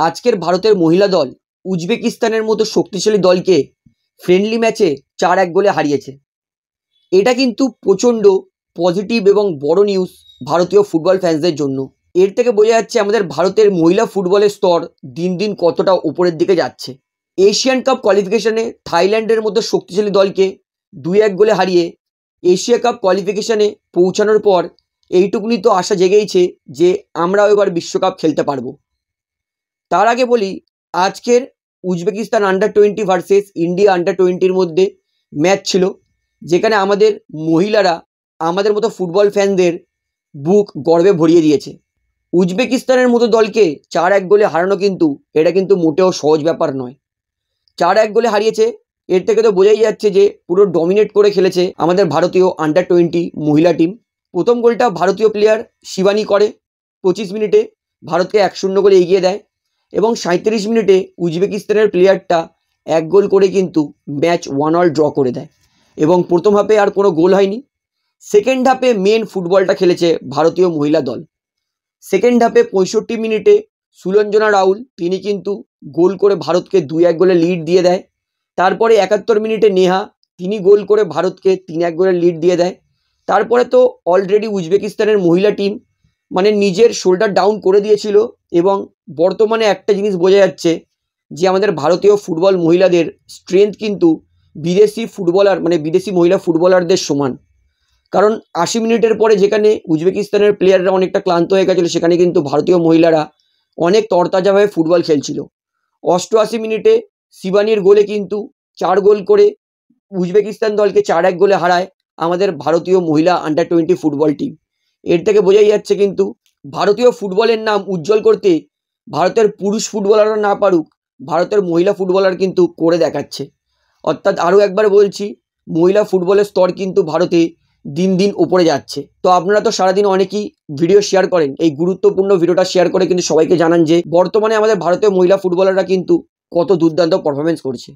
আজকের ভারতের মহিলা দল উজবেকিস্তানের মতো শক্তিশালী দলকে ফ্রেন্ডলি ম্যাচে 4-1 গোলে হারিয়েছে। এটা কিন্তু প্রচণ্ড পজিটিভ এবং বড় নিউজ ভারতীয় ফুটবল ফ্যান্সদের জন্য। এর থেকে বোঝা যাচ্ছে আমাদের ভারতের মহিলা ফুটবলের স্তর দিন দিন কতটা উপরের দিকে যাচ্ছে। এশিয়ান কাপ কোয়ালিফিকেশনে থাইল্যান্ডের মতো শক্তিশালী দলকে 2-1 গোলে হারিয়ে এশিয়া কাপ কোয়ালিফিকেশনে পৌঁছানোর পর এইটুকুনি তো আশা জেগেইছে যে আমরাও এবার বিশ্বকাপ খেলতে পারবো। তার আগে বলি, আজকের উজবেকিস্তান আন্ডার-20 ভার্সেস ইন্ডিয়া আন্ডার-20-র মধ্যে ম্যাচ ছিল, যেখানে আমাদের মহিলারা আমাদের মতো ফুটবল ফ্যানদের বুক গর্বে ভরিয়ে দিয়েছে। উজবেকিস্তানের মতো দলকে 4-1 গোলে হারানো এটা কিন্তু মোটেও সহজ ব্যাপার নয়। 4-1 গোলে হারিয়েছে, এর থেকে তো বোঝাই যাচ্ছে যে পুরো ডমিনেট করে খেলেছে আমাদের ভারতীয় আন্ডার-20 মহিলা টিম। প্রথম গোলটা ভারতীয় প্লেয়ার শিবানী করে 25 মিনিটে, ভারতকে 1-0 গোলে এগিয়ে দেয় এবং 37 মিনিটে উজবেকিস্তানের প্লেয়ারটা 1 গোল করে কিন্তু ম্যাচ 1-1 ড্র করে দেয় এবং প্রথম হাফে আর কোনো গোল হয়নি। সেকেন্ড হাফে মেন ফুটবলটা খেলেছে ভারতীয় মহিলা দল। সেকেন্ড হাফে 65 মিনিটে সুলঞ্জনা রাউল তিনি কিন্তু গোল করে ভারতকে 2-1 গোলে লিড দিয়ে দেয়। তারপরে 71 মিনিটে নেহা তিনি গোল করে ভারতকে 3-1 গোলে লিড দিয়ে দেয়। তারপরে তো অলরেডি উজবেকিস্তানের মহিলা টিম নিজের শোল্ডার ডাউন করে দিয়েছিল এবং বর্তমানে একটা জিনিস বোঝা যাচ্ছে যে আমাদের ভারতীয় ফুটবল মহিলাদের স্ট্রেংথ কিন্তু বিদেশি ফুটবলার বিদেশি মহিলা ফুটবলারদের সমান। কারণ 80 মিনিটের পরে যেখানে উজবেকিস্তানের প্লেয়াররা অনেকটা ক্লান্ত হয়ে গেছিলো, সেখানে কিন্তু ভারতীয় মহিলারা অনেক তরতাজাভাবে ফুটবল খেলছিল। 88 মিনিটে শিবানীর গোলে কিন্তু 4 গোল করে উজবেকিস্তান দলকে 4-1 গোলে হারায় আমাদের ভারতীয় মহিলা আন্ডার-20 ফুটবল টিম। এর থেকে বোঝাই যাচ্ছে কিন্তু ভারতীয় ফুটবলের নাম উজ্জ্বল করতে ভারতের পুরুষ ফুটবলাররা না পারুক, ভারতের মহিলা ফুটবলার কিন্তু করে দেখাচ্ছে। অর্থাৎ আরও একবার বলছি, মহিলা ফুটবলের স্তর কিন্তু ভারতে দিন দিন উপরে যাচ্ছে। তো আপনারা তো সারাদিন অনেকেই ভিডিও শেয়ার করেন, এই গুরুত্বপূর্ণ ভিডিওটা শেয়ার করে কিন্তু সবাইকে জানান যে বর্তমানে আমাদের ভারতীয় মহিলা ফুটবলাররা কিন্তু কত দুর্দান্ত পারফরমেন্স করছে।